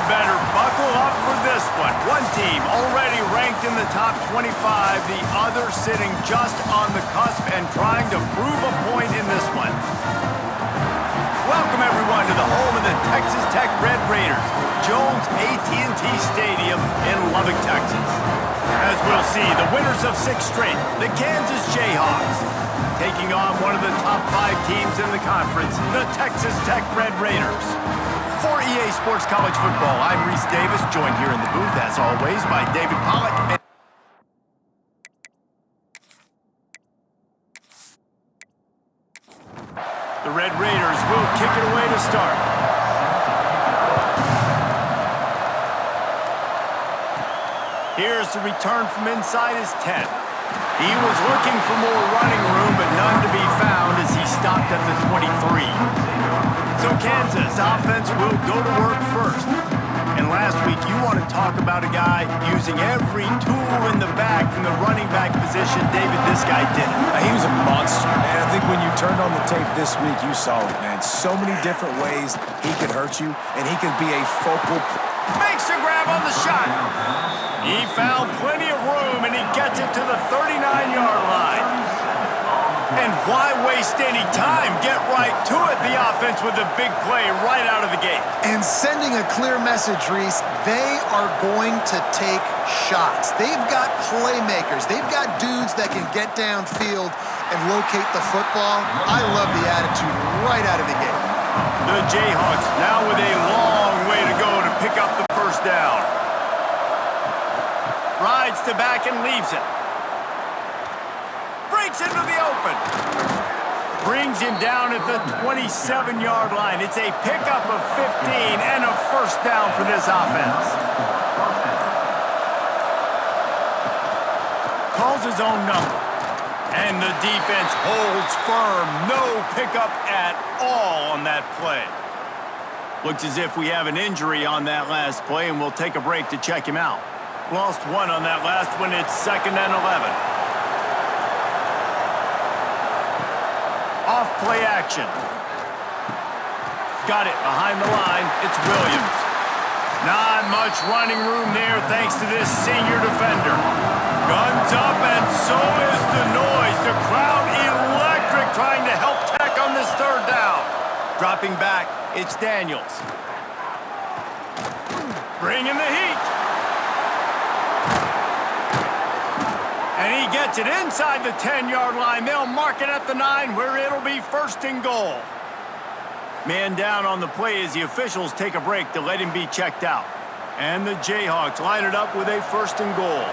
better buckle up for this one. One team already ranked in the top 25, the other sitting just on the cusp and trying to prove a point in this one. Welcome everyone to the home of the Texas Tech Red Raiders, Jones AT&T Stadium in Lubbock, Texas. As we'll see, the winners of 6 straight, the Kansas Jayhawks, taking on one of the top 5 teams in the conference, the Texas Tech Red Raiders. For EA Sports College Football, I'm Reese Davis, joined here in the booth, as always, by David Pollack. The Red Raiders will kick it away to start. Here's the return from inside his 10. He was looking for more running room, but none to be found as he stopped at the 23. So Kansas offense will go to work first. And last week, you want to talk about a guy using every tool in the bag from the running back position. David, this guy did it. He was a monster, and I think when you turned on the tape this week, you saw it, man. So many different ways he could hurt you, and he could be a focal point. Makes a grab on the shot. He found plenty of room, and he gets it to the 39-yard line. And why waste any time? Get right to it, the offense, with a big play right out of the gate. And sending a clear message, Reese, they are going to take shots. They've got playmakers. They've got dudes that can get downfield and locate the football. I love the attitude right out of the gate. The Jayhawks now with a long way to go to pick up the first down. Rides to back and leaves it. Breaks into the open. Brings him down at the 27-yard line. It's a pickup of 15 and a first down for this offense. Calls his own number. And the defense holds firm. No pickup at all on that play. Looks as if we have an injury on that last play, and we'll take a break to check him out. Lost one on that last one. It's 2nd and 11. Off play action. Got it behind the line. It's Williams. Not much running room there thanks to this senior defender. Guns up, and so is the noise. The crowd electric, trying to help Tech on this 3rd down. Dropping back, it's Daniels. Bringing the heat. And he gets it inside the 10-yard line. They'll mark it at the 9, where it'll be 1st and goal. Man down on the play as the officials take a break to let him be checked out. And the Jayhawks line it up with a 1st and goal.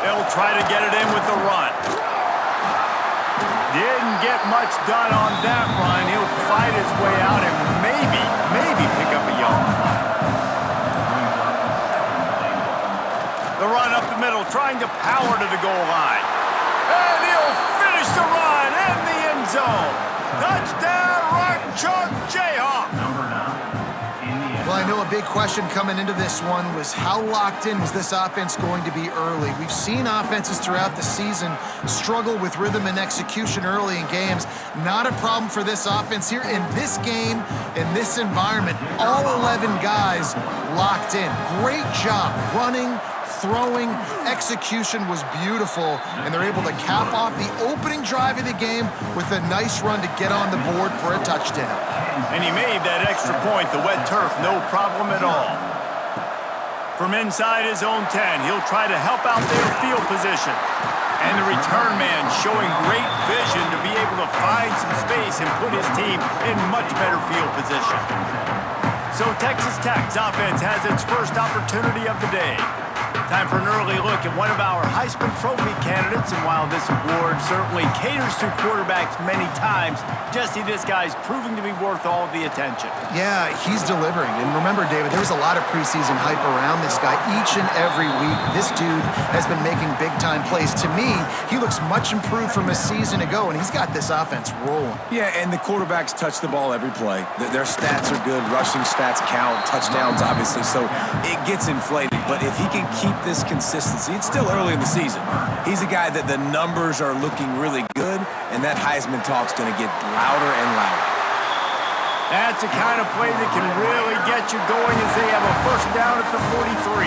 They'll try to get it in with the run. Didn't get much done on that run. He'll fight his way out and maybe pick up a yard. The run up the middle, trying to power to the goal line. And he'll finish the run in the end zone. Touchdown, Rock Chalk Jayhawk. Well, I know a big question coming into this one was how locked in was this offense going to be early? We've seen offenses throughout the season struggle with rhythm and execution early in games. Not a problem for this offense here. In this game, in this environment, all 11 guys locked in. Great job running, throwing, execution was beautiful, and they're able to cap off the opening drive of the game with a nice run to get on the board for a touchdown. And he made that extra point, the wet turf, no problem at all. From inside his own 10, he'll try to help out their field position. And the return man showing great vision to be able to find some space and put his team in much better field position. So Texas Tech's offense has its first opportunity of the day. Time for an early look at one of our Heisman Trophy candidates, and while this award certainly caters to quarterbacks many times, Jesse, this guy's proving to be worth all of the attention. Yeah, he's delivering. And remember, David, there was a lot of preseason hype around this guy each and every week. This dude has been making big-time plays. To me, he looks much improved from a season ago, and he's got this offense rolling. Yeah, and the quarterbacks touch the ball every play. Their stats are good. Rushing stats count. Touchdowns, obviously. So it gets inflated. But if he can keep this consistency, it's still early in the season. He's a guy that the numbers are looking really good, and that Heisman talk's going to get louder and louder. That's the kind of play that can really get you going as they have a first down at the 43.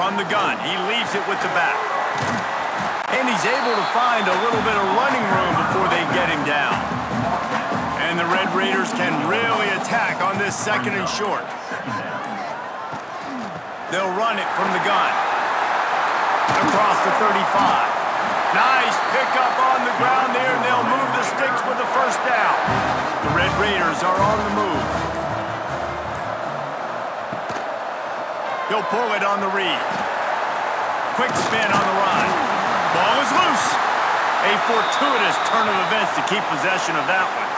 From the gun, he leaves it with the back. And he's able to find a little bit of running room before they get him down. And the Red Raiders can really attack on this second and short. They'll run it from the gun. Across the 35. Nice pickup on the ground there, and they'll move the sticks with the first down. The Red Raiders are on the move. He'll pull it on the read. Quick spin on the run. Ball is loose. A fortuitous turn of events to keep possession of that one.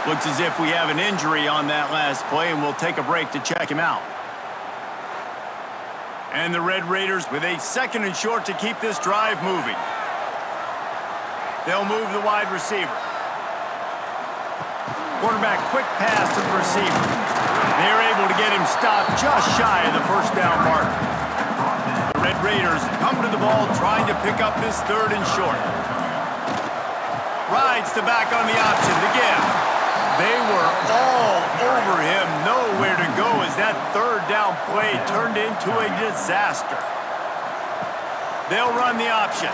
Looks as if we have an injury on that last play, and we'll take a break to check him out. And the Red Raiders with a second and short to keep this drive moving. They'll move the wide receiver. Quarterback quick pass to the receiver. They're able to get him stopped just shy of the first down mark. The Red Raiders come to the ball trying to pick up this third and short. Rides the back on the option to give. They were all over him, nowhere to go as that third down play turned into a disaster. They'll run the option.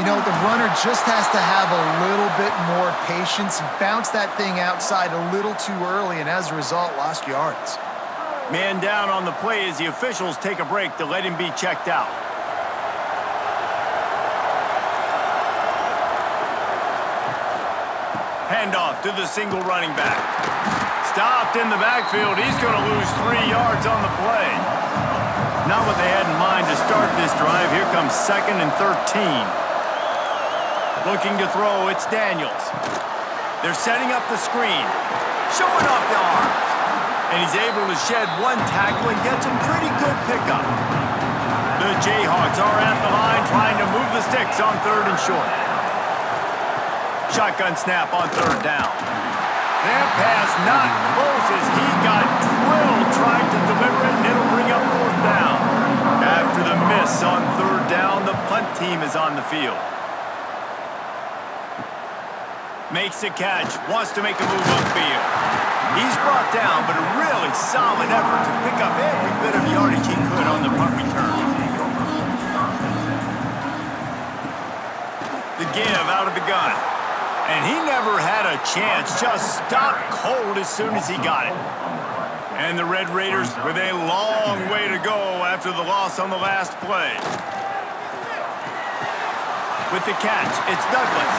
You know, the runner just has to have a little bit more patience, bounce that thing outside a little too early, and as a result, lost yards. Man down on the play as the officials take a break to let him be checked out. Handoff to the single running back. Stopped in the backfield. He's going to lose 3 yards on the play. Not what they had in mind to start this drive. Here comes 2nd and 13. Looking to throw, it's Daniels. They're setting up the screen. Showing off the arms. And he's able to shed one tackle and gets a pretty good pickup. The Jayhawks are at the line trying to move the sticks on 3rd and short. Shotgun snap on 3rd down. That pass not close as he got drilled trying to deliver it, and it'll bring up 4th down. After the miss on 3rd down, the punt team is on the field. Makes the catch, wants to make a move upfield. He's brought down, but a really solid effort to pick up every bit of yardage he could on the punt return. The give out of the gun. And he never had a chance, just stopped cold as soon as he got it. And the Red Raiders with a long way to go after the loss on the last play. With the catch, it's Douglas.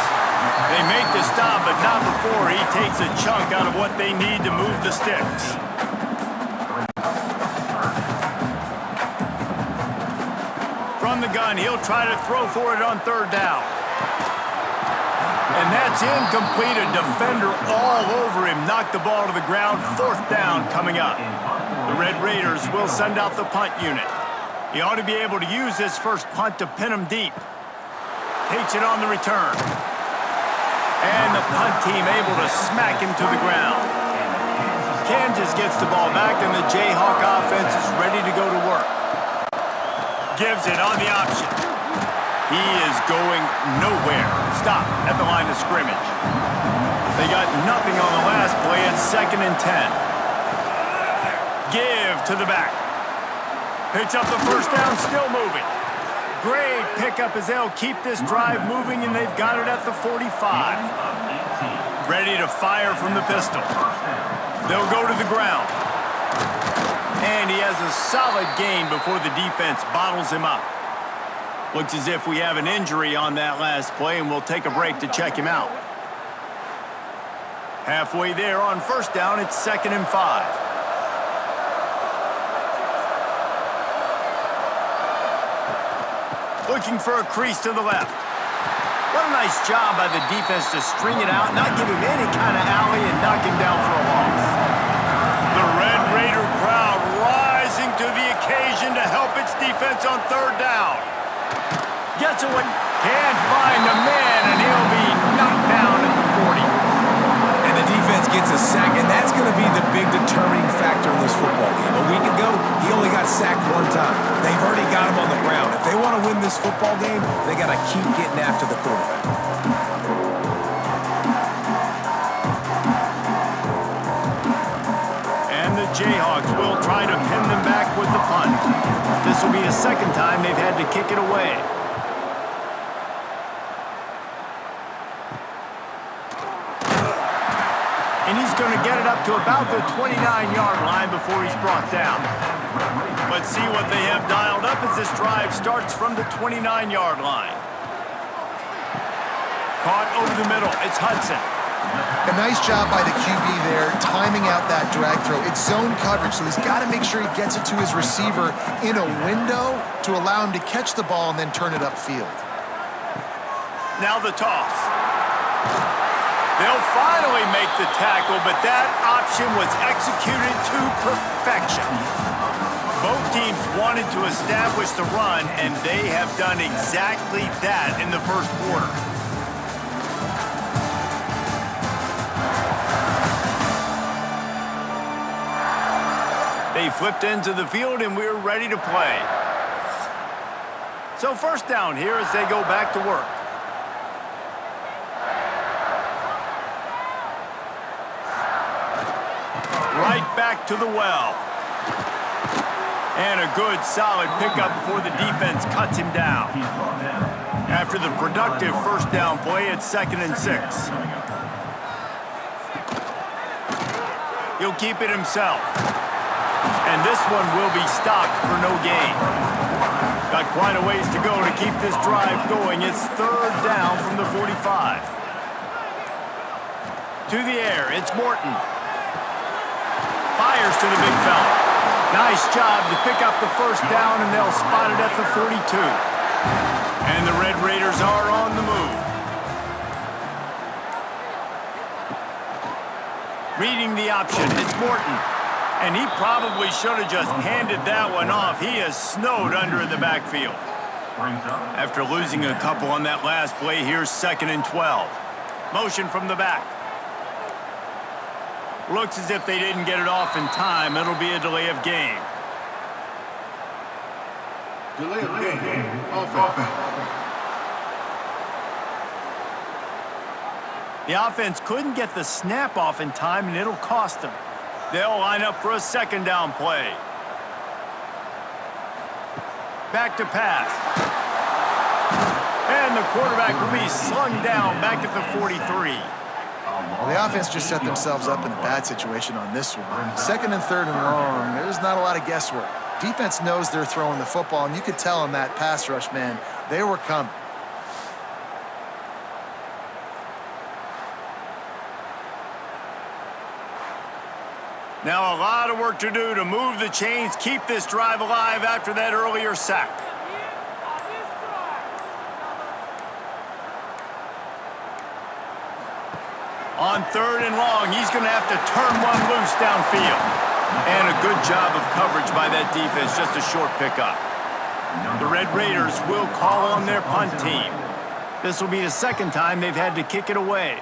They make the stop, but not before he takes a chunk out of what they need to move the sticks. From the gun, he'll try to throw for it on 3rd down. And that's incomplete. A defender all over him. Knocked the ball to the ground. 4th down coming up. The Red Raiders will send out the punt unit. He ought to be able to use this first punt to pin him deep. Takes it on the return. And the punt team able to smack him to the ground. Kansas gets the ball back, and the Jayhawk offense is ready to go to work. Gives it on the option. He is going nowhere. Stop at the line of scrimmage. They got nothing on the last play. It's 2nd and 10. Give to the back. Picks up the first down, still moving. Great pickup as they'll keep this drive moving, and they've got it at the 45. Ready to fire from the pistol. They'll go to the ground. And he has a solid gain before the defense bottles him up. Looks as if we have an injury on that last play, and we'll take a break to check him out. Halfway there on 1st down, it's 2nd and 5. Looking for a crease to the left. What a nice job by the defense to string it out, not give him any kind of alley, and knock him down for a loss. The Red Raider crowd rising to the occasion to help its defense on 3rd down. Gets away, can't find a man, and he'll be knocked down at the 40. And the defense gets a sack, and that's going to be the big determining factor in this football game. A week ago, he only got sacked 1 time. They've already got him on the ground. If they want to win this football game, they got to keep getting after the quarterback. with the punt. This will be the second time they've had to kick it away. And he's going to get it up to about the 29-yard line before he's brought down. But see what they have dialed up as this drive starts from the 29-yard line. Caught over the middle. It's Hudson. A nice job by the QB there, timing out that drag throw. It's zone coverage, so he's got to make sure he gets it to his receiver in a window to allow him to catch the ball and then turn it upfield. Now the toss. They'll finally make the tackle, but that option was executed to perfection. Both teams wanted to establish the run, and they have done exactly that in the first quarter. They flipped into the field, and we're ready to play. So first down here as they go back to work. Right back to the well. And a good, solid pickup before the defense cuts him down. After the productive first down play, it's 2nd and 6. He'll keep it himself. And this one will be stopped for no gain. Got quite a ways to go to keep this drive going. It's 3rd down from the 45. To the air, it's Morton. Fires to the big fella. Nice job to pick up the first down, and they'll spot it at the 42. And the Red Raiders are on the move. Reading the option, it's Morton. And he probably should have just handed that one off. He is snowed under in the backfield. After losing a couple on that last play, here's 2nd and 12. Motion from the back. Looks as if they didn't get it off in time. It'll be a delay of game. Delay of game. Offense. The offense couldn't get the snap off in time, and it'll cost them. They'll line up for a 2nd down play. Back to pass. And the quarterback will be slung down back at the 43. Well, the offense just set themselves up in a bad situation on this one. 2nd and 3rd and long, there's not a lot of guesswork. Defense knows they're throwing the football, and you could tell in that pass rush, man, they were coming. Now a lot of work to do to move the chains, keep this drive alive after that earlier sack. On 3rd and long, he's going to have to turn one loose downfield. And a good job of coverage by that defense, just a short pickup. The Red Raiders will call on their punt team. This will be the 2nd time they've had to kick it away.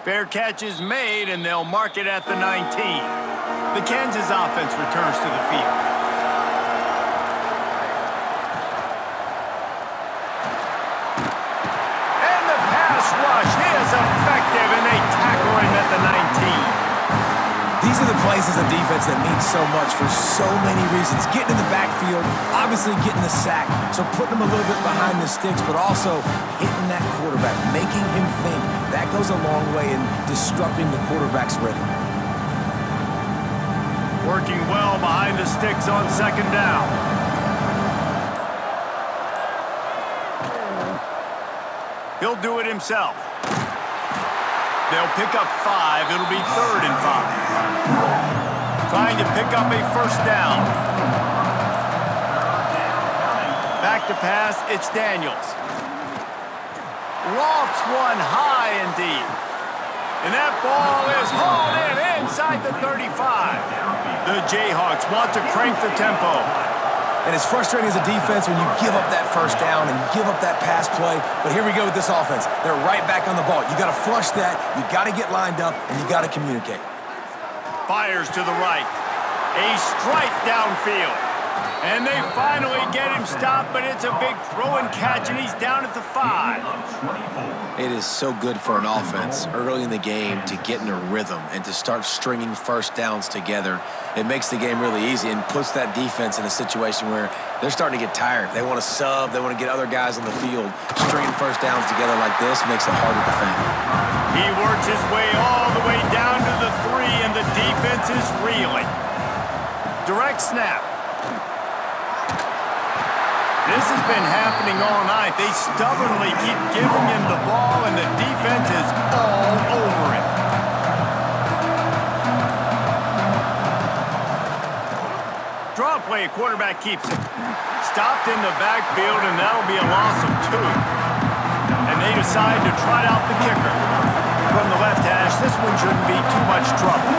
Fair catch is made, and they'll mark it at the 19. The Kansas offense returns to the field. And the pass rush is effective, and they tackle him at the 19. These are the plays as a defense that mean so much for so many reasons. Getting in the backfield, obviously getting the sack, so putting them a little bit behind the sticks, but also hitting that quarterback, making him think. That goes a long way in disrupting the quarterback's rhythm. Working well behind the sticks on 2nd down. He'll do it himself. They'll pick up 5. It'll be 3rd and 5. Trying to pick up a first down. Back to pass, it's Daniels. Lofts one high and deep. And that ball is hauled in inside the 35. The Jayhawks want to crank the tempo. And it's frustrating as a defense when you give up that first down and give up that pass play. But here we go with this offense. They're right back on the ball. You got to flush that. You got to get lined up, and you got to communicate. Fires to the right. A strike downfield. And they finally get him stopped, but it's a big throw and catch, and he's down at the 5. It is so good for an offense early in the game to get in a rhythm and to start stringing first downs together. It makes the game really easy and puts that defense in a situation where they're starting to get tired. They want to sub. They want to get other guys on the field. Stringing first downs together like this makes it hard to defend. He works his way all the way down to the 3, and the defense is reeling. Direct snap. This has been happening all night. They stubbornly keep giving him the ball, and the defense is all over it. Draw play, quarterback keeps it. Stopped in the backfield, and that'll be a loss of 2. And they decide to trot out the kicker. From the left hash, this one shouldn't be too much trouble.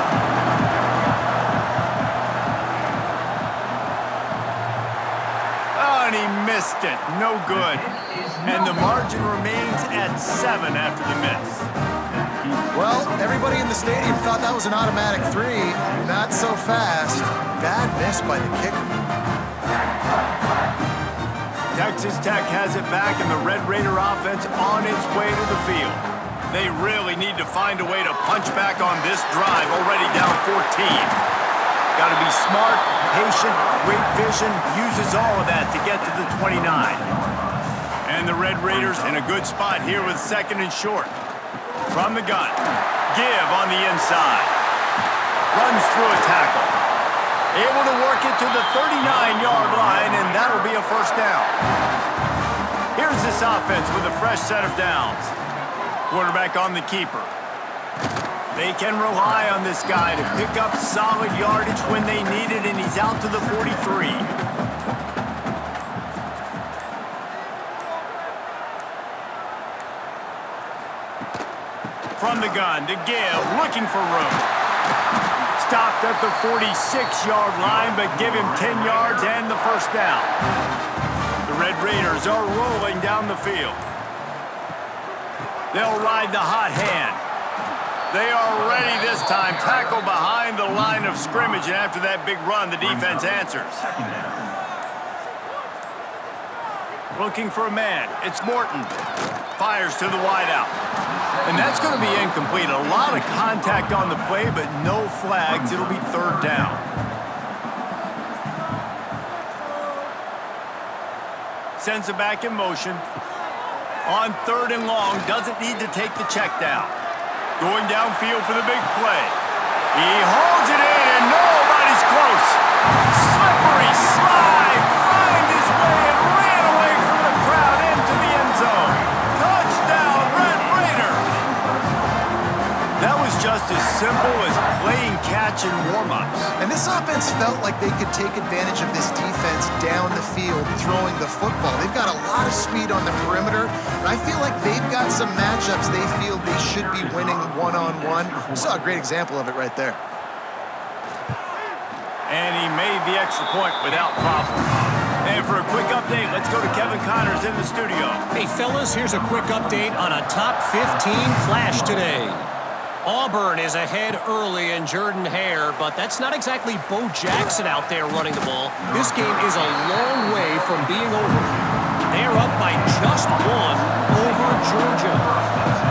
And he missed it. No good. And the margin remains at 7 after the miss. Well, everybody in the stadium thought that was an automatic 3. Not so fast. Bad miss by the kicker. Texas Tech has it back, and the Red Raider offense on its way to the field. They really need to find a way to punch back on this drive, already down 14. Got to be smart, patient, great vision, uses all of that to get to the 29. And the Red Raiders in a good spot here with 2nd and short. From the gun, give on the inside. Runs through a tackle. Able to work it to the 39-yard line, and that'll be a first down. Here's this offense with a fresh set of downs. Quarterback on the keeper. They can rely on this guy to pick up solid yardage when they need it, and he's out to the 43. From the gun to give, looking for room. Stopped at the 46-yard line, but give him 10 yards and the first down. The Red Raiders are rolling down the field. They'll ride the hot hand. They are ready this time. Tackle behind the line of scrimmage, and after that big run, the defense answers. Looking for a man. It's Morton. Fires to the wideout. And that's going to be incomplete. A lot of contact on the play, but no flags. It'll be 3rd down. Sends it back in motion. On 3rd and long, doesn't need to take the check down. Going downfield for the big play. He holds it in, and nobody's close. Slippery slide, find his way, and ran away from the crowd into the end zone. Touchdown, Red Raiders! That was just as simple as playing catch in warm-ups. And this offense felt like they could take advantage of this defense down the field throwing the football. They've got a lot of speed on the perimeter, and I feel like they've got some matchups they feel they should be winning one-on-one. We saw a great example of it right there. And he made the extra point without problem. And for a quick update, let's go to Kevin Connors in the studio. Hey, fellas, here's a quick update on a top 15 clash today. Auburn is ahead early in Jordan-Hare, but that's not exactly Bo Jackson out there running the ball. This game is a long way from being over. They're up by just 1 over Georgia.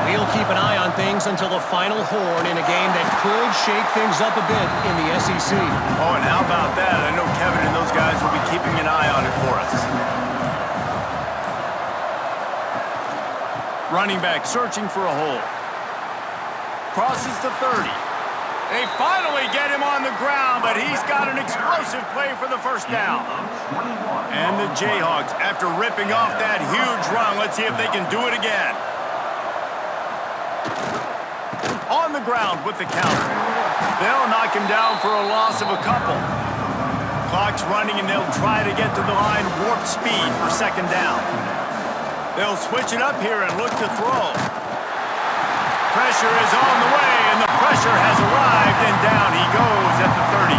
We'll keep an eye on things until the final horn in a game that could shake things up a bit in the SEC. Oh, and how about that? I know Kevin and those guys will be keeping an eye on it for us. Running back searching for a hole. Crosses the 30. They finally get him on the ground, but he's got an explosive play for the first down. And the Jayhawks, after ripping off that huge run, let's see if they can do it again. On the ground with the counter. They'll knock him down for a loss of a couple. Clock's running, and they'll try to get to the line warp speed for 2nd down. They'll switch it up here and look to throw. Pressure is on the way, and the pressure has arrived, and down he goes at the 30.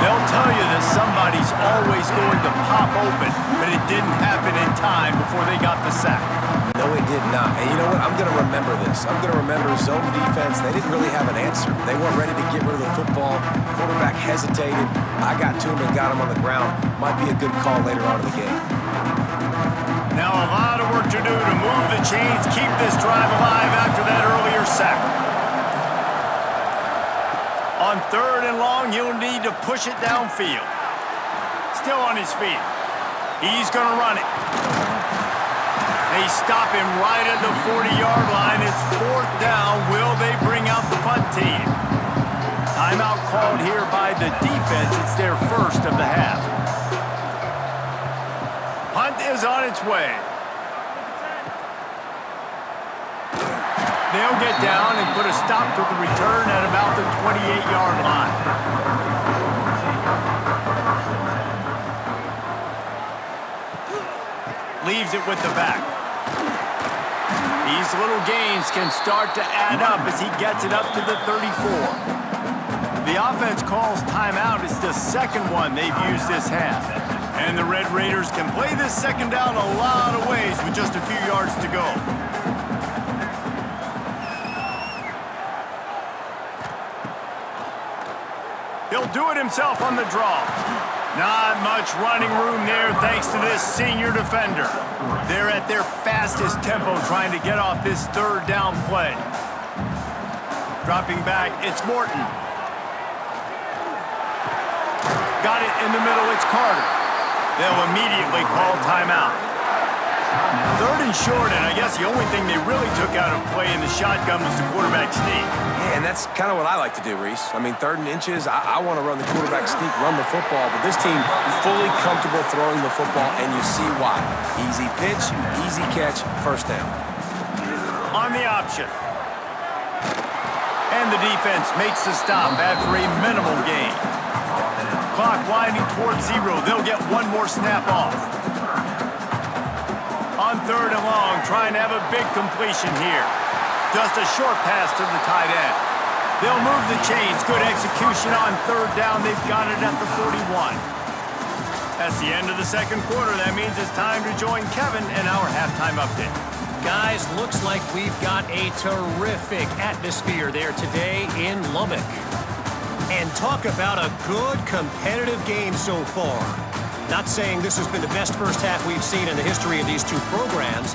They'll tell you that somebody's always going to pop open, but it didn't happen in time before they got the sack. No, it did not. And you know what? I'm going to remember this. I'm going to remember zone defense. They didn't really have an answer. They weren't ready to get rid of the football. Quarterback hesitated. I got to him and got him on the ground. Might be a good call later on in the game. Now a lot of work to do to move the chains, keep this drive alive after that earlier sack. On 3rd and long, he'll need to push it downfield. Still on his feet. He's going to run it. They stop him right at the 40-yard line. It's 4th down. Will they bring out the punt team? Timeout called here by the defense. It's their first of the half. Punt is on its way. They'll get down and put a stop to the return at about the 28-yard line. Leaves it with the back. These little gains can start to add up as he gets it up to the 34. The offense calls timeout. It's the second one they've used this half. And the Red Raiders can play this second down a lot of ways with just a few yards to go. He'll do it himself on the draw. Not much running room there thanks to this senior defender. They're at their fastest tempo trying to get off this 3rd down play. Dropping back, it's Morton. Got it in the middle, it's Carter. They'll immediately call timeout. 3rd and short, and I guess the only thing they really took out of play in the shotgun was the quarterback sneak. Yeah, and that's kind of what I like to do, Reese. I mean, 3rd and inches, I want to run the quarterback sneak, run the football, but this team fully comfortable throwing the football, and you see why. Easy pitch, easy catch, 1st down. On the option. And the defense makes the stop after a minimal gain. Clock winding towards 0. They'll get one more snap off. On 3rd and long, trying to have a big completion here. Just a short pass to the tight end. They'll move the chains. Good execution on 3rd down. They've got it at the 41. That's the end of the second quarter. That means it's time to join Kevin in our halftime update. Guys, looks like we've got a terrific atmosphere there today in Lubbock. And talk about a good competitive game so far. Not saying this has been the best first half we've seen in the history of these two programs,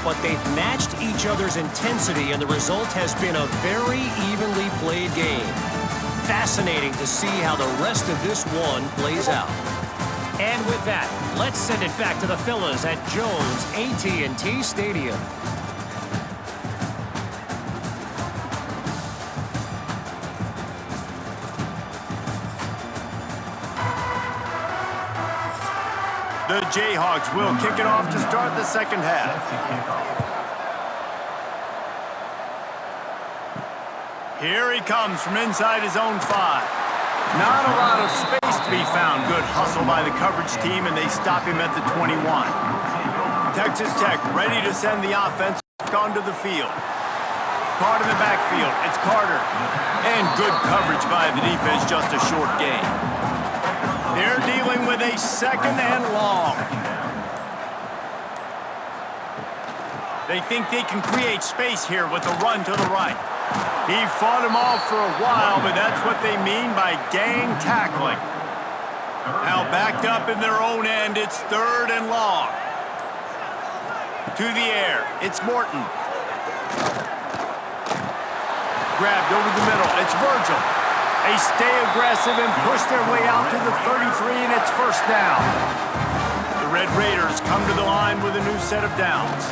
but they've matched each other's intensity, and the result has been a very evenly played game. Fascinating to see how the rest of this one plays out. And with that, let's send it back to the fellas at Jones AT&T Stadium. The Jayhawks will kick it off to start the second half. Here he comes from inside his own 5. Not a lot of space to be found. Good hustle by the coverage team, and they stop him at the 21. Texas Tech ready to send the offense onto the field. Caught in the backfield. It's Carter. And good coverage by the defense, just a short gain. They're dealing with a 2nd and long. They think they can create space here with a run to the right. He fought him off for a while, but that's what they mean by gang tackling. Now backed up in their own end, it's 3rd and long. To the air, it's Morton. Grabbed over the middle, it's Virgil. They stay aggressive and push their way out to the 33, and it's 1st down. The Red Raiders come to the line with a new set of downs.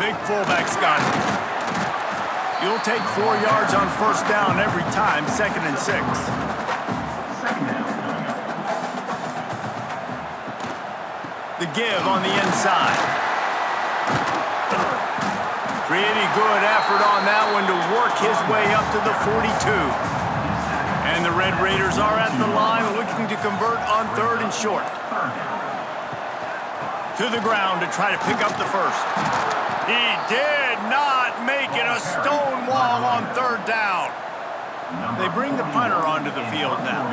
Big fullback's got it. You'll take 4 yards on 1st down every time, 2nd and 6. The give on the inside. Pretty good effort on that one to work his way up to the 42. And the Red Raiders are at the line looking to convert on 3rd and short. To the ground to try to pick up the 1st. He did not make it a stone wall on 3rd down. They bring the punter onto the field now.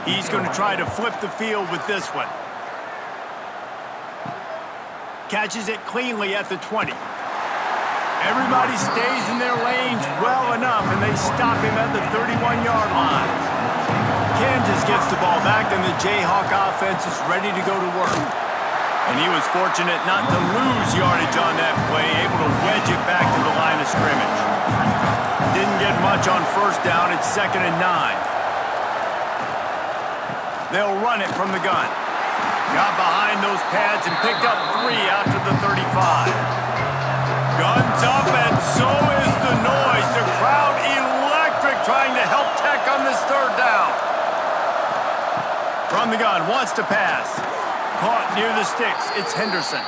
He's going to try to flip the field with this one. Catches it cleanly at the 20. Everybody stays in their lanes well enough, and they stop him at the 31-yard line. Kansas gets the ball back, and the Jayhawk offense is ready to go to work. And he was fortunate not to lose yardage on that play, able to wedge it back to the line of scrimmage. Didn't get much on first down. It's 2nd and 9. They'll run it from the gun. Got behind those pads and picked up 3 out to the 35. Guns up, and so is the noise. The crowd electric, trying to help Tech on this 3rd down. From the gun, wants to pass. Caught near the sticks. It's Henderson.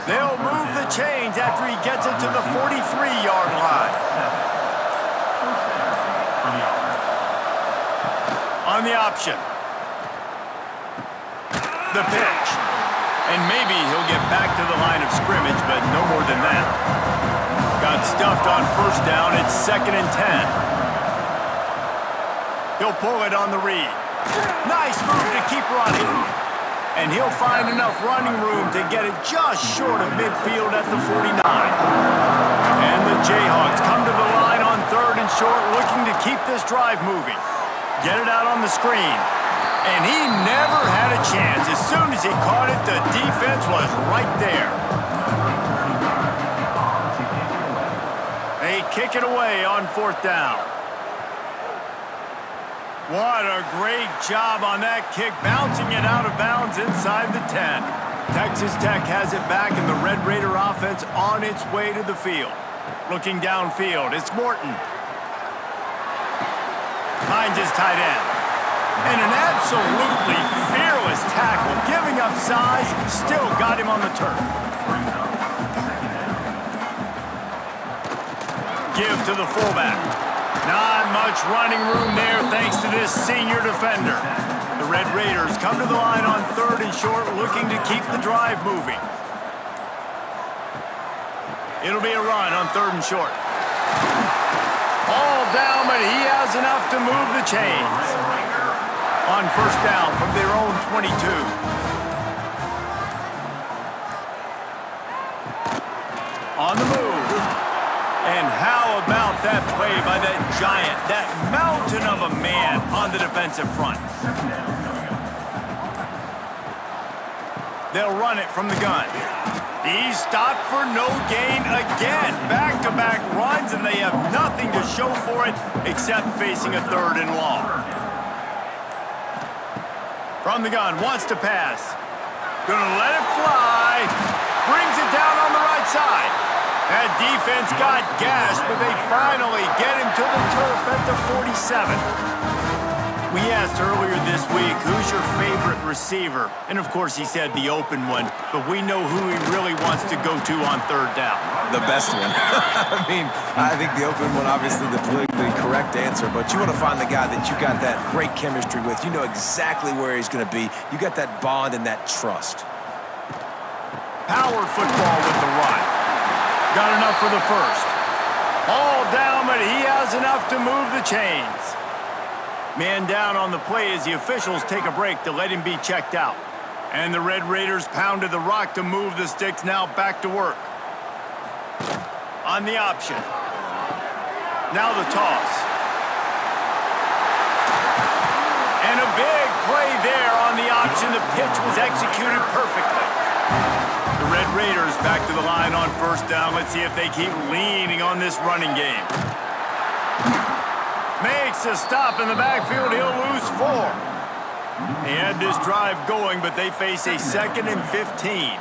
They'll move the chains after he gets it to the 43-yard line. On the option. The pitch. And maybe he'll get back to the line of scrimmage, but no more than that. Got stuffed on first down. It's 2nd and 10. He'll pull it on the read. Nice move to keep running. And he'll find enough running room to get it just short of midfield at the 49. And the Jayhawks come to the line on 3rd and short, looking to keep this drive moving. Get it out on the screen. And he never had a chance. As soon as he caught it, the defense was right there. They kick it away on 4th down. What a great job on that kick, bouncing it out of bounds inside the 10. Texas Tech has it back, and the Red Raider offense on its way to the field. Looking downfield, it's Morton. Finds his tight end. And an absolutely fearless tackle, giving up size, still got him on the turf. Give to the fullback. Not much running room there thanks to this senior defender. The Red Raiders come to the line on 3rd and short, looking to keep the drive moving. It'll be a run on 3rd and short. All down, but he has enough to move the chains. On first down from their own 22. On the move. And how about that play by that giant, that mountain of a man on the defensive front? They'll run it from the gun. He's stopped for no gain again. Back-to-back runs, and they have nothing to show for it except facing a 3rd and long. From the gun, wants to pass. Gonna let it fly. Brings it down on the right side. That defense got gashed, but they finally get him to the turf at the 47. We asked earlier this week, who's your favorite receiver? And of course he said the open one, but we know who he really wants to go to on 3rd down. The best one. I think the open one, obviously the politically correct answer, but you want to find the guy that you got that great chemistry with. You know exactly where he's going to be. You got that bond and that trust. Power football with the run. Got enough for the first. All down, but he has enough to move the chains. Man down on the play as the officials take a break to let him be checked out. And the Red Raiders pounded the rock to move the sticks, now back to work. On the option. Now the toss. And a big play there on the option. The pitch was executed perfectly. The Red Raiders back to the line on first down. Let's see if they keep leaning on this running game. Makes a stop in the backfield. He'll lose 4. He had this drive going, but they face a 2nd and 15.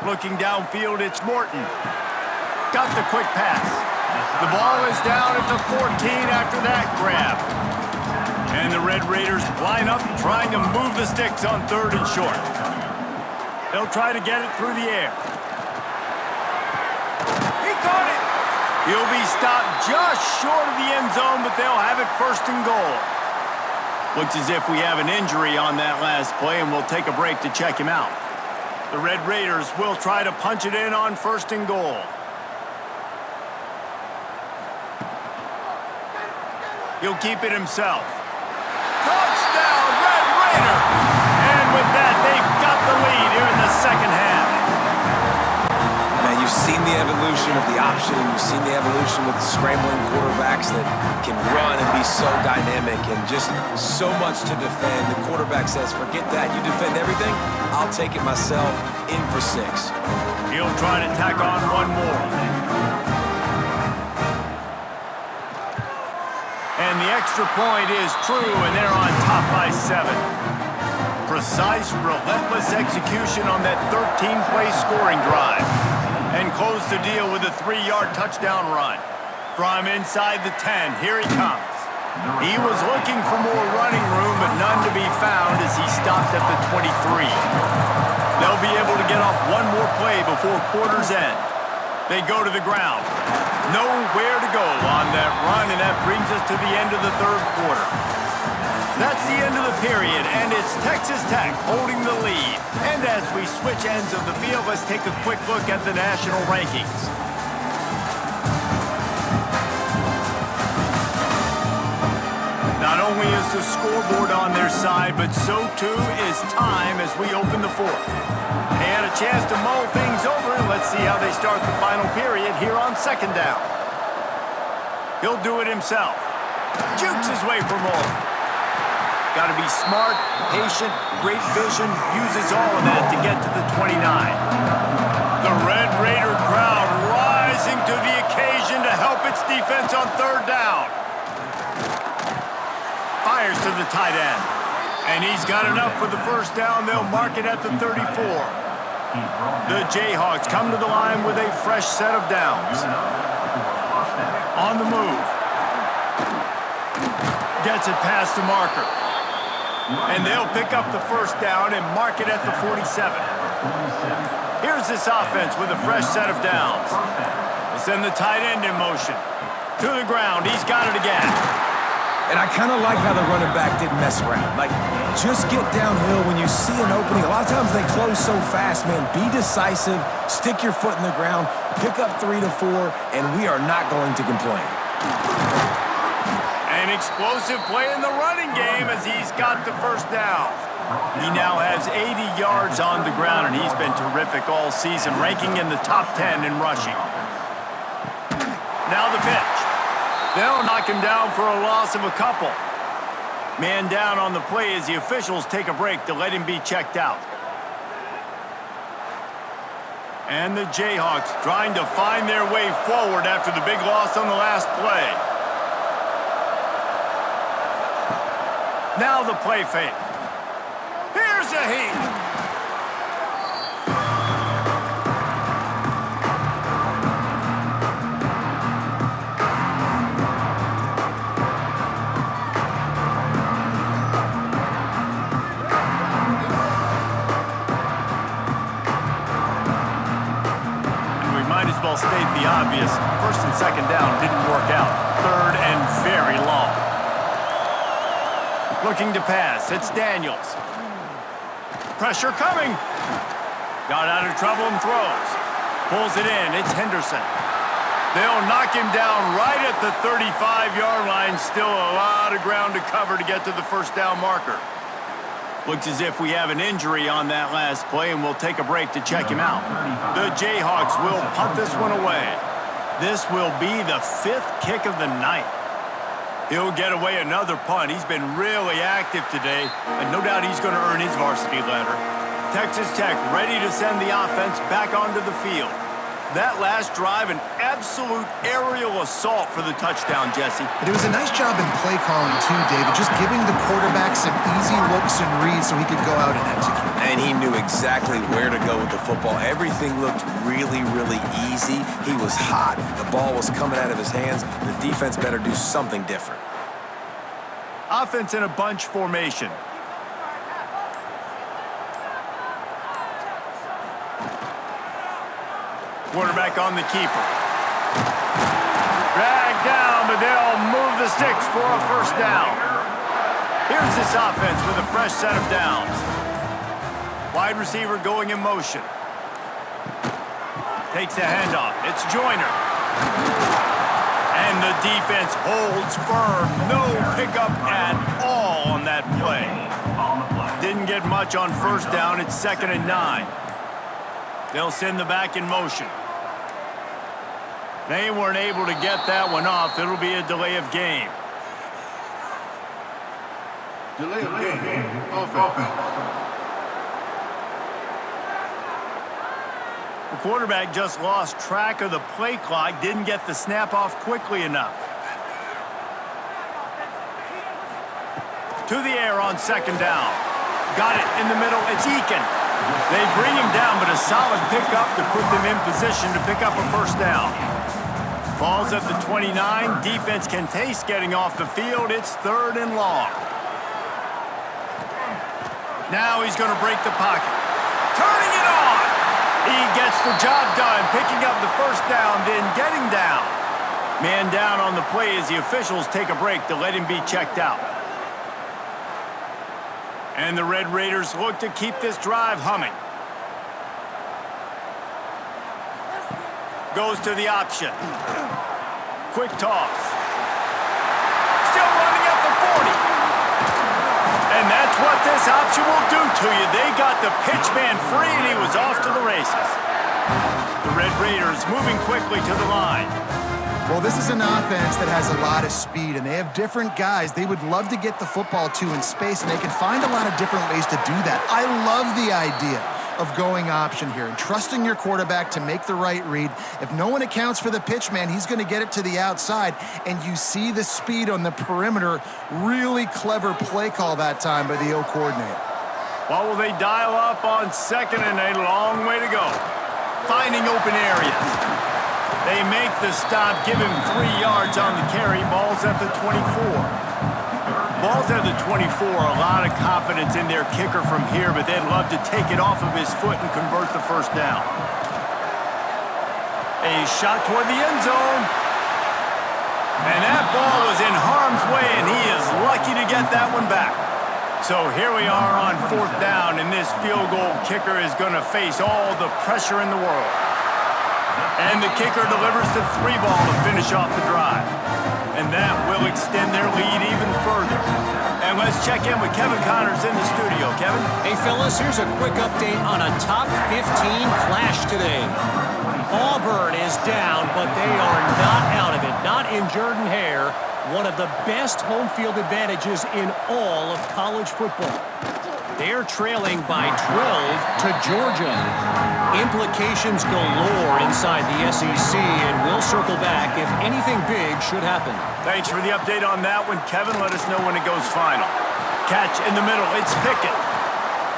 Looking downfield, it's Morton. Got the quick pass. The ball is down at the 14 after that grab. And the Red Raiders line up, trying to move the sticks on 3rd and short. They'll try to get it through the air. He caught it! He'll be stopped just short of the end zone, but they'll have it 1st and goal. Looks as if we have an injury on that last play, and we'll take a break to check him out. The Red Raiders will try to punch it in on 1st and goal. He'll keep it himself. Touchdown, Red Raider! And with that, they've got the lead here in the second half. Man, you evolution of the option. You've seen the evolution with scrambling quarterbacks that can run and be so dynamic and just so much to defend. The quarterback says, forget that. You defend everything, I'll take it myself. In for 6. He'll try to tack on one more. And the extra point is true, and they're on top by 7. Precise, relentless execution on that 13-play scoring drive. And close the deal with a 3-yard touchdown run. From inside the 10, here he comes. He was looking for more running room, but none to be found as he stopped at the 23. They'll be able to get off one more play before quarter's end. They go to the ground. Nowhere to go on that run, and that brings us to the end of the third quarter. That's the end of the period, and it's Texas Tech holding the lead. And as we switch ends of the field, let's take a quick look at the national rankings. Not only is the scoreboard on their side, but so too is time as we open the fourth. They had a chance to mull things over, and let's see how they start the final period here on second down. He'll do it himself. Jukes his way for more. Got to be smart, patient, great vision, uses all of that to get to the 29. The Red Raider crowd rising to the occasion to help its defense on third down. Fires to the tight end. And he's got enough for the first down. They'll mark it at the 34. The Jayhawks come to the line with a fresh set of downs. On the move. Gets it past the marker. And they'll pick up the first down and mark it at the 47. Here's this offense with a fresh set of downs. They'll send the tight end in motion. To the ground. He's got it again. And I kind of like how the running back didn't mess around. Like, just get downhill when you see an opening. A lot of times they close so fast, man. Be decisive, stick your foot in the ground, pick up 3 to 4, and we are not going to complain. An explosive play in the running game as he's got the first down. He now has 80 yards on the ground, and he's been terrific all season, ranking in the top 10 in rushing. Now the pitch. They'll knock him down for a loss of a couple. Man down on the play as the officials take a break to let him be checked out. And the Jayhawks trying to find their way forward after the big loss on the last play. Now the play fake. Here's a heat. State the obvious. First and second down didn't work out. Third and very long. Looking to pass. It's Daniels. Pressure coming. Got out of trouble and throws. Pulls it in. It's Henderson. They'll knock him down right at the 35-yard line. Still a lot of ground to cover to get to the first down marker. Looks as if we have an injury on that last play, and we'll take a break to check him out. The Jayhawks will punt this one away. This will be the 5th kick of the night. He'll get away another punt. He's been really active today, and no doubt he's going to earn his varsity letter. Texas Tech ready to send the offense back onto the field. That last drive, an absolute aerial assault for the touchdown, Jesse. But it was a nice job in play calling, too, David, just giving the quarterback some easy looks and reads so he could go out and execute. And he knew exactly where to go with the football. Everything looked really, really easy. He was hot. The ball was coming out of his hands. The defense better do something different. Offense in a bunch formation. Quarterback on the keeper. Dragged down, but they'll move the sticks for a first down. Here's this offense with a fresh set of downs. Wide receiver going in motion. Takes the handoff. It's Joyner. And the defense holds firm. No pickup at all on that play. Didn't get much on first down. It's 2nd and 9. They'll send the back in motion. They weren't able to get that one off. It'll be a delay of game. Delay of game. Offense. The quarterback just lost track of the play clock, didn't get the snap off quickly enough. To the air on second down. Got it in the middle. It's Eakin. They bring him down, but a solid pickup to put them in position to pick up a first down. Ball's at the 29. Defense can taste getting off the field. It's 3rd and long. Now he's going to break the pocket. Turning it on. He gets the job done, picking up the first down, then getting down. Man down on the play as the officials take a break to let him be checked out. And the Red Raiders look to keep this drive humming. Goes to the option. Quick toss. Still running at the 40. And that's what this option will do to you. They got the pitch man free, and he was off to the races. The Red Raiders moving quickly to the line. Well, this is an offense that has a lot of speed, and they have different guys they would love to get the football to in space, and they can find a lot of different ways to do that. I love the idea of going option here and trusting your quarterback to make the right read. If no one accounts for the pitch man, he's going to get it to the outside, and you see the speed on the perimeter. Really clever play call that time by the O coordinator. What will they dial up on second, and a long way to go? Finding open areas. They make the stop, give him 3 yards on the carry. Ball's at the 24. Ball's at the 24. A lot of confidence in their kicker from here, but they'd love to take it off of his foot and convert the first down. A shot toward the end zone. And that ball was in harm's way, and he is lucky to get that one back. So here we are on 4th down, and this field goal kicker is going to face all the pressure in the world. And the kicker delivers the 3 ball to finish off the drive. And that will extend their lead even further. And let's check in with Kevin Connors in the studio. Kevin? Hey, fellas, here's a quick update on a top 15 clash today. Auburn is down, but they are not out of it. Not in Jordan-Hare, one of the best home field advantages in all of college football. They're trailing by 12 to Georgia. Implications galore inside the SEC, and we'll circle back if anything big should happen. Thanks for the update on that one, Kevin. Let us know when it goes final. Catch in the middle. It's Pickett.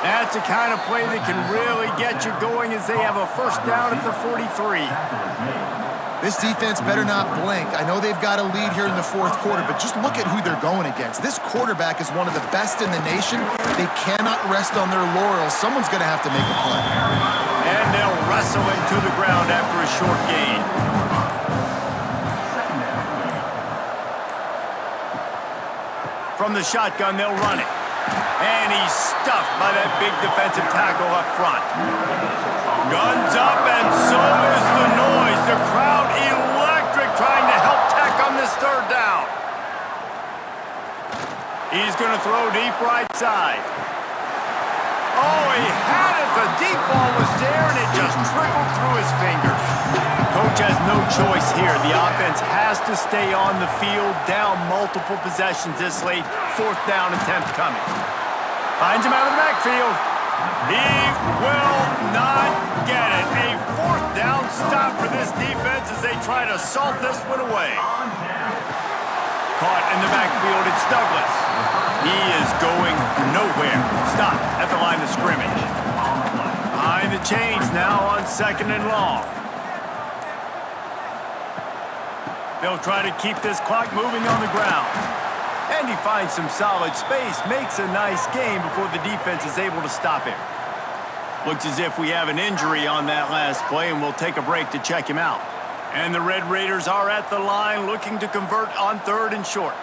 That's the kind of play that can really get you going as they have a first down at the 43. This defense better not blink. I know they've got a lead here in the 4th quarter, but just look at who they're going against. This quarterback is one of the best in the nation. They cannot rest on their laurels. Someone's going to have to make a play. And they'll wrestle him to the ground after a short gain. From the shotgun, they'll run it. And he's stuffed by that big defensive tackle up front. Guns up, and so is the noise. The crowd electric, trying to help Tech on this 3rd down. He's going to throw deep right side. Oh, he had it. The deep ball was there, and it just trickled through his fingers. Coach has no choice here. The offense has to stay on the field, down multiple possessions this late. 4th down attempt coming. Finds him out of the backfield. He will not get it. A 4th down stop for this defense as they try to salt this one away. Caught in the backfield, it's Douglas. He is going nowhere. Stop at the line of scrimmage. Behind the chains now on 2nd and long. They'll try to keep this clock moving on the ground. And he finds some solid space, makes a nice game before the defense is able to stop him. Looks as if we have an injury on that last play, and we'll take a break to check him out. And the Red Raiders are at the line looking to convert on 3rd and short.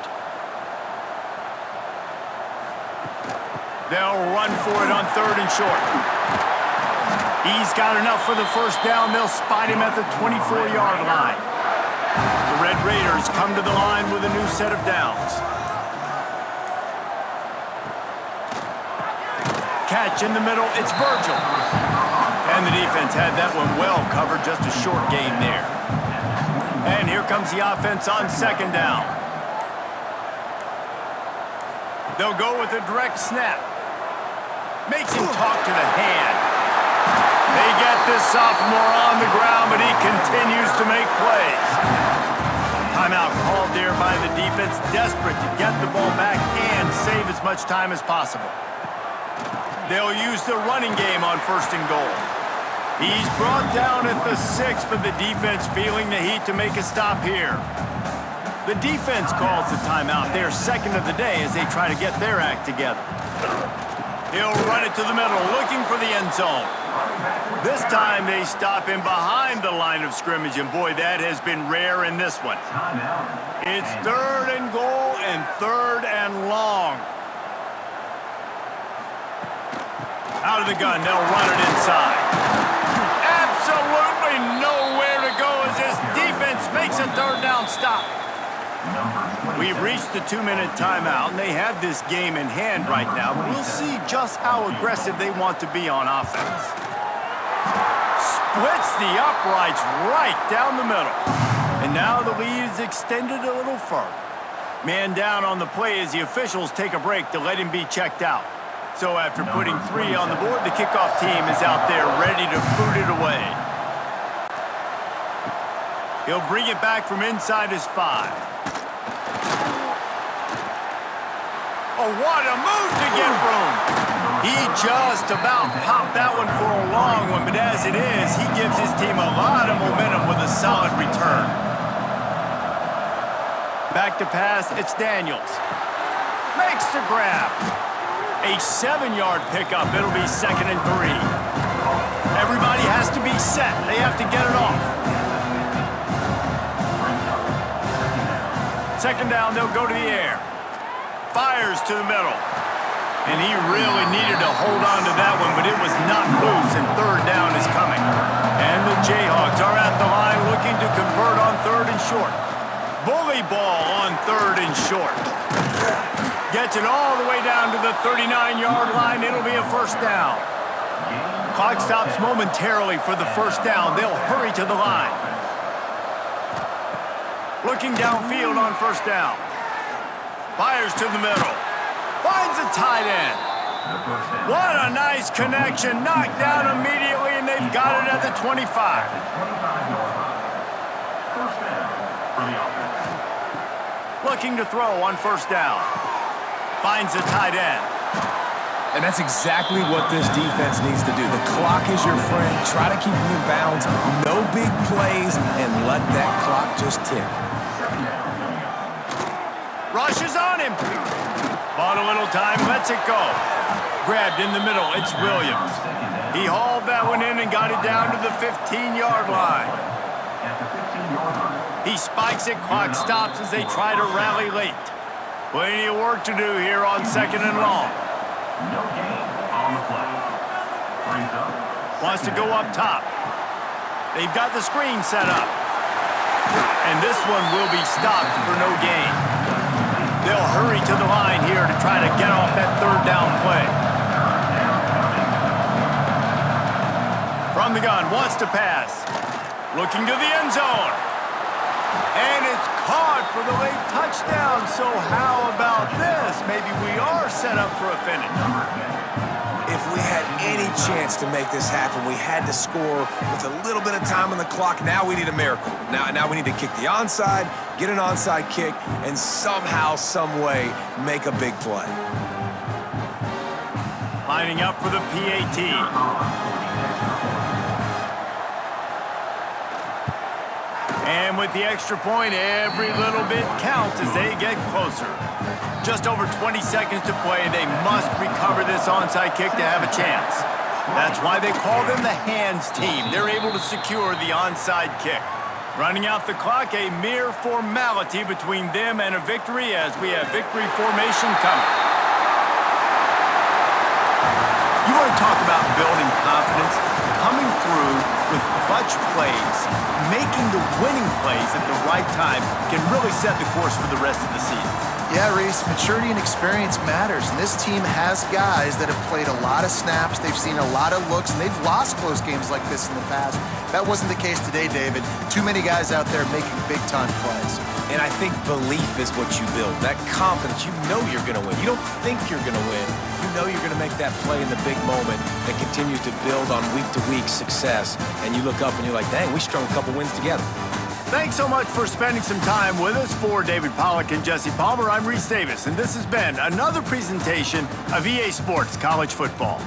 They'll run for it on 3rd and short. He's got enough for the first down. They'll spot him at the 24-yard line. The Red Raiders come to the line with a new set of downs. Catch in the middle, it's Virgil. And the defense had that one well covered, just a short gain there. And here comes the offense on second down. They'll go with a direct snap. Makes him talk to the hand. They get this sophomore on the ground, but he continues to make plays. Timeout called there by the defense, desperate to get the ball back and save as much time as possible. They'll use the running game on 1st and goal. He's brought down at the 6, but the defense feeling the heat to make a stop here. The defense calls the timeout. They're second of the day as they try to get their act together. He'll run it to the middle, looking for the end zone. This time they stop him behind the line of scrimmage, and boy, that has been rare in this one. It's 3rd and goal and 3rd and long. Out of the gun, they'll run it inside. Absolutely nowhere to go as this defense makes a 3rd down stop. We've reached the 2-minute timeout, and they have this game in hand right now. We'll see just how aggressive they want to be on offense. Splits the uprights right down the middle. And now the lead is extended a little further. Man down on the play as the officials take a break to let him be checked out. So after putting 3 on the board, the kickoff team is out there ready to boot it away. He'll bring it back from inside his 5. Oh, what a move to get room. He just about popped that one for a long one, but as it is, he gives his team a lot of momentum with a solid return. Back to pass, it's Daniels. Makes the grab. A 7-yard pickup. It'll be 2nd and 3. Everybody has to be set. They have to get it off. 2nd down, they'll go to the air. Fires to the middle. And he really needed to hold on to that one, but it was not loose, and 3rd down is coming. And the Jayhawks are at the line looking to convert on 3rd and short. Bully ball on 3rd and short. Gets it all the way down to the 39-yard line. It'll be a 1st down. Clock stops momentarily for the 1st down. They'll hurry to the line. Looking downfield on 1st down. Fires to the middle. Finds a tight end. What a nice connection. Knocked down immediately, and they've got it at the 25. Looking to throw on 1st down. Finds a tight end. And that's exactly what this defense needs to do. The clock is your friend. Try to keep him in bounds. No big plays, and let that clock just tick. Rushes on him. Bought a little time, lets it go. Grabbed in the middle, it's Williams. He hauled that one in and got it down to the 15-yard line. He spikes it, clock stops as they try to rally late. Plenty of work to do here on 2nd and long. Wants to go up top. They've got the screen set up. And this one will be stopped for no gain. They'll hurry to the line here to try to get off that 3rd down play. From the gun, wants to pass. Looking to the end zone. And it's caught for the late touchdown. So how about this? Maybe we are set up for a finish. If we had any chance to make this happen, we had to score with a little bit of time on the clock. Now we need a miracle. Now we need to kick the onside, get an onside kick, and somehow, some way, make a big play. Lining up for the PAT. And with the extra point, every little bit counts as they get closer. Just over 20 seconds to play. They must recover this onside kick to have a chance. That's why they call them the hands team. They're able to secure the onside kick. Running out the clock, a mere formality between them and a victory as we have victory formation coming. You want to talk about building confidence? Coming through with clutch plays, making the winning plays at the right time can really set the course for the rest of the season. Yeah, Reese, maturity and experience matters, and this team has guys that have played a lot of snaps, they've seen a lot of looks, and they've lost close games like this in the past. That wasn't the case today, David. Too many guys out there making big-time plays. And I think belief is what you build. That confidence, you know you're going to win. You don't think you're going to win. You know you're going to make that play in the big moment that continues to build on week-to-week success. And you look up and you're like, dang, we strung a couple wins together. Thanks so much for spending some time with us. For David Pollack and Jesse Palmer, I'm Reese Davis, and this has been another presentation of EA Sports College Football.